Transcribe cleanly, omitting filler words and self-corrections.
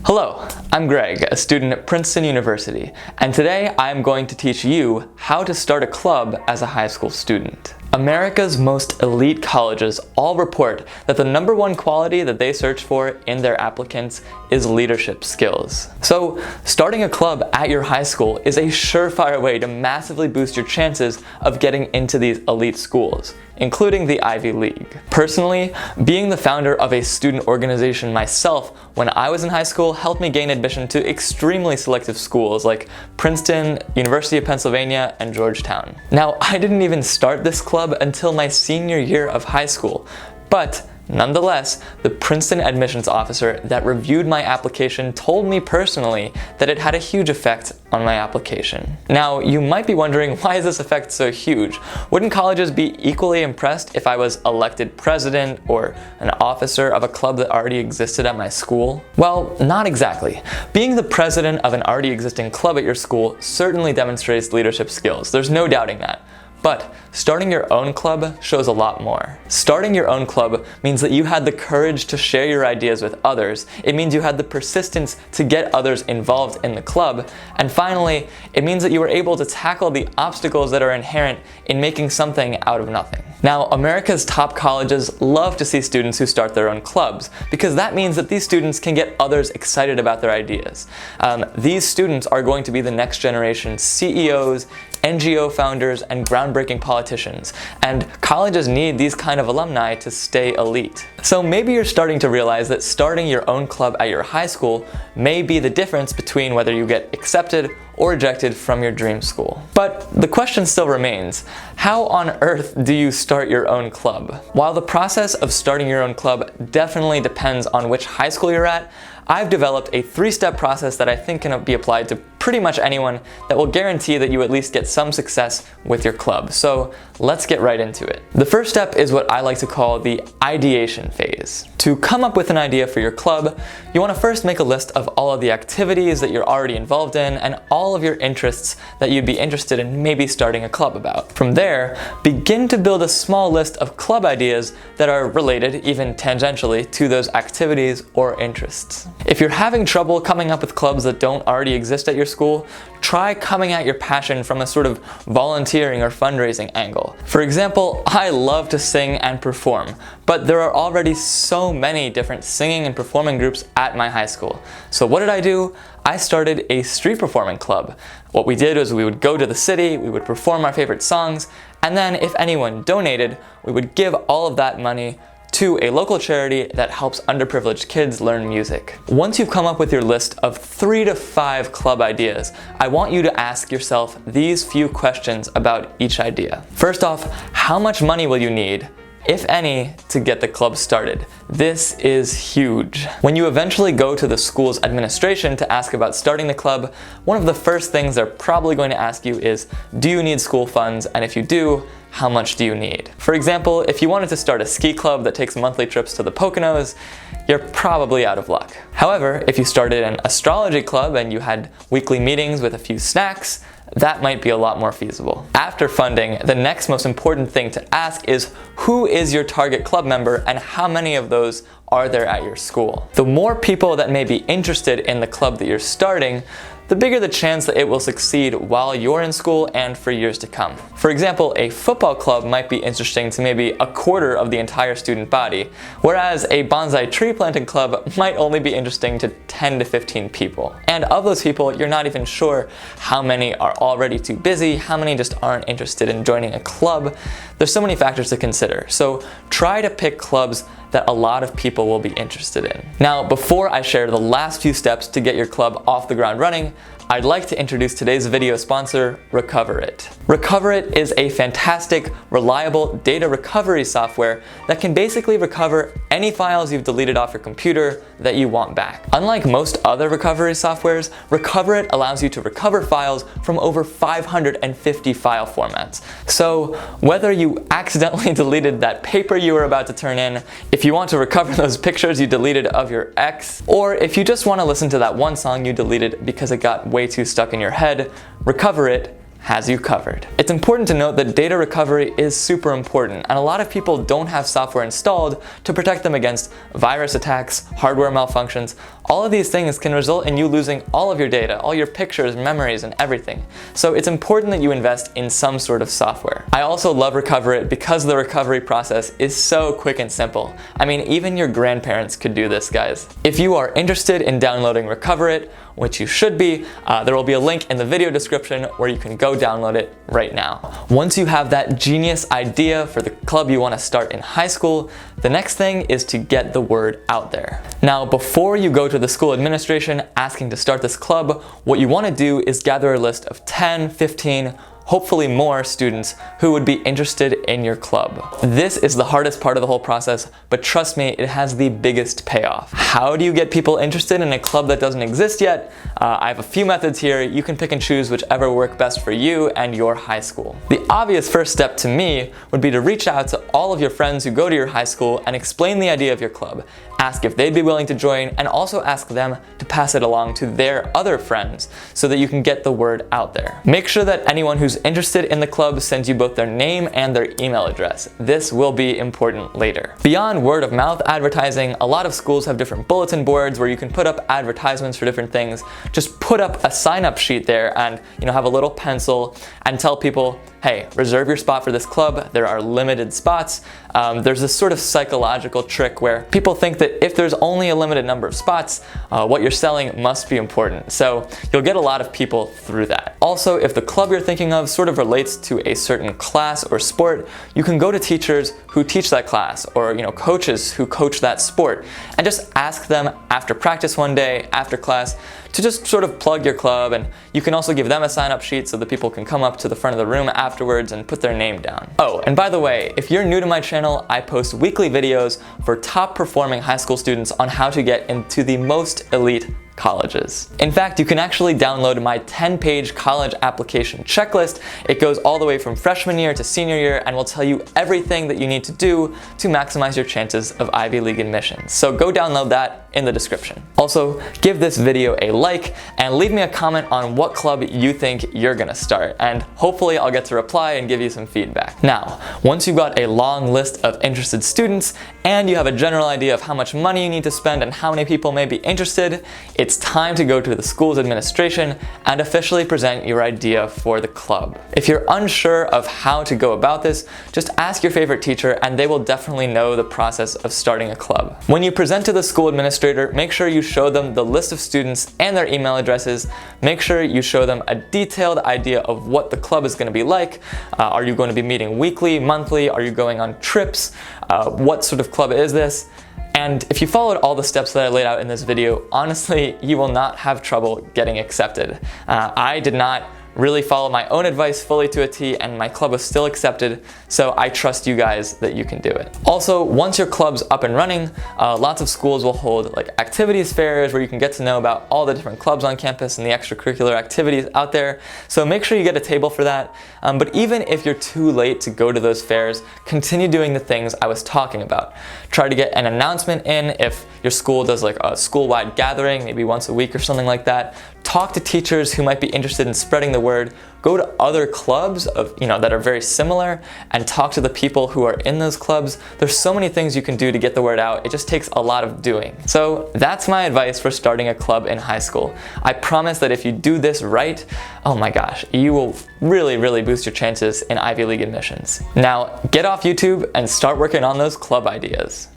Hello, I'm Greg, a student at Princeton University, and today I'm going to teach you how to start a club as a high school student. America's most elite colleges all report that the #1 quality that they search for in their applicants is leadership skills. So, starting a club at your high school is a surefire way to massively boost your chances of getting into these elite schools, including the Ivy League. Personally, being the founder of a student organization myself when I was in high school helped me gain admission to extremely selective schools like Princeton, University of Pennsylvania, and Georgetown. Now, I didn't even start this club until my senior year of high school, but nonetheless, the Princeton admissions officer that reviewed my application told me personally that it had a huge effect on my application. Now, you might be wondering, why is this effect so huge? Wouldn't colleges be equally impressed if I was elected president or an officer of a club that already existed at my school? Well, not exactly. Being the president of an already existing club at your school certainly demonstrates leadership skills. There's no doubting that. But starting your own club shows a lot more. Starting your own club means that you had the courage to share your ideas with others. It means you had the persistence to get others involved in the club. And finally, it means that you were able to tackle the obstacles that are inherent in making something out of nothing. Now, America's top colleges love to see students who start their own clubs, because that means that these students can get others excited about their ideas. These students are going to be the next generation CEOs, NGO founders, and groundbreaking politicians, and colleges need these kind of alumni to stay elite. So maybe you're starting to realize that starting your own club at your high school may be the difference between whether you get accepted or rejected from your dream school. But the question still remains, how on earth do you start your own club? While the process of starting your own club definitely depends on which high school you're at, I've developed a 3-step process that I think can be applied to pretty much anyone that will guarantee that you at least get some success with your club. So let's get right into it. The first step is what I like to call the ideation phase. To come up with an idea for your club, you want to first make a list of all of the activities that you're already involved in and all of your interests that you'd be interested in maybe starting a club about. From there, begin to build a small list of club ideas that are related, even tangentially, to those activities or interests. If you're having trouble coming up with clubs that don't already exist at your school, try coming at your passion from a sort of volunteering or fundraising angle. For example, I love to sing and perform, but there are already so many different singing and performing groups at my high school. So what did I do? I started a street performing club. What we did was we would go to the city, we would perform our favorite songs, and then if anyone donated, we would give all of that money to a local charity that helps underprivileged kids learn music. Once you've come up with your list of 3 to 5 club ideas, I want you to ask yourself these few questions about each idea. First off, how much money will you need, if any, to get the club started? This is huge. When you eventually go to the school's administration to ask about starting the club, one of the first things they're probably going to ask you is, do you need school funds? And if you do, how much do you need? For example, if you wanted to start a ski club that takes monthly trips to the Poconos, you're probably out of luck. However, if you started an astrology club and you had weekly meetings with a few snacks, that might be a lot more feasible. After funding, the next most important thing to ask is, who is your target club member and how many of those are there at your school? The more people that may be interested in the club that you're starting, the bigger the chance that it will succeed while you're in school and for years to come. For example, a football club might be interesting to maybe 1/4 of the entire student body, whereas a bonsai tree planting club might only be interesting to 10 to 15 people. And of those people, you're not even sure how many are already too busy, how many just aren't interested in joining a club. There's so many factors to consider, so try to pick clubs that a lot of people will be interested in. Now, before I share the last few steps to get your club off the ground running, I'd like to introduce today's video sponsor, Recover It. Recover It is a fantastic, reliable data recovery software that can basically recover any files you've deleted off your computer that you want back. Unlike most other recovery softwares, Recover It allows you to recover files from over 550 file formats. So whether you accidentally deleted that paper you were about to turn in, if you want to recover those pictures you deleted of your ex, or if you just want to listen to that one song you deleted because it got way too stuck in your head, Recover It has you covered. It's important to note that data recovery is super important, and a lot of people don't have software installed to protect them against virus attacks, hardware malfunctions, All of these things can result in you losing all of your data, all your pictures, memories, and everything. So it's important that you invest in some sort of software. I also love Recover It because the recovery process is so quick and simple. I mean, even your grandparents could do this, guys. If you are interested in downloading Recover It, which you should be, there will be a link in the video description where you can go download it right now. Once you have that genius idea for the club you want to start in high school, the next thing is to get the word out there. Now, before you go to the school administration asking to start this club, what you want to do is gather a list of 10, 15, hopefully more students who would be interested in your club. This is the hardest part of the whole process, but trust me, it has the biggest payoff. How do you get people interested in a club that doesn't exist yet? I have a few methods here. You can pick and choose whichever work best for you and your high school. The obvious first step to me would be to reach out to all of your friends who go to your high school and explain the idea of your club. Ask if they'd be willing to join, and also ask them to pass it along to their other friends so that you can get the word out there. Make sure that anyone who's interested in the club sends you both their name and their email address. This will be important later. Beyond word of mouth advertising, a lot of schools have different bulletin boards where you can put up advertisements for different things. Just put up a sign-up sheet there and have a little pencil and tell people, hey, reserve your spot for this club. There are limited spots. There's this sort of psychological trick where people think that if there's only a limited number of spots, what you're selling must be important. So you'll get a lot of people through that. Also, if the club you're thinking of sort of relates to a certain class or sport, you can go to teachers who teach that class or coaches who coach that sport and just ask them after practice one day, after class, to just sort of plug your club, and you can also give them a sign-up sheet so that people can come up to the front of the room afterwards and put their name down. Oh, and by the way, if you're new to my channel, I post weekly videos for top performing high school students on how to get into the most elite colleges. In fact, you can actually download my 10-page college application checklist. It goes all the way from freshman year to senior year and will tell you everything that you need to do to maximize your chances of Ivy League admissions. So go download that in the description. Also, give this video a like and leave me a comment on what club you think you're gonna start, and hopefully I'll get to reply and give you some feedback. Now, once you've got a long list of interested students and you have a general idea of how much money you need to spend and how many people may be interested, it's time to go to the school's administration and officially present your idea for the club. If you're unsure of how to go about this, just ask your favorite teacher and they will definitely know the process of starting a club. When you present to the school administrator, make sure you show them the list of students and their email addresses. Make sure you show them a detailed idea of what the club is going to be like. Are you going to be meeting weekly, monthly? Are you going on trips? What sort of club is this? And if you followed all the steps that I laid out in this video, honestly, you will not have trouble getting accepted. I did not really follow my own advice fully to a T, and my club was still accepted, so I trust you guys that you can do it. Also, once your club's up and running, lots of schools will hold activities fairs where you can get to know about all the different clubs on campus and the extracurricular activities out there, so make sure you get a table for that. But even if you're too late to go to those fairs, continue doing the things I was talking about. Try to get an announcement in if your school does a school-wide gathering, maybe once a week or something like that. Talk to teachers who might be interested in spreading the word. Go to other clubs that are very similar and talk to the people who are in those clubs. There's so many things you can do to get the word out. It just takes a lot of doing. So that's my advice for starting a club in high school. I promise that if you do this right, oh my gosh, you will really, really boost your chances in Ivy League admissions. Now, get off YouTube and start working on those club ideas.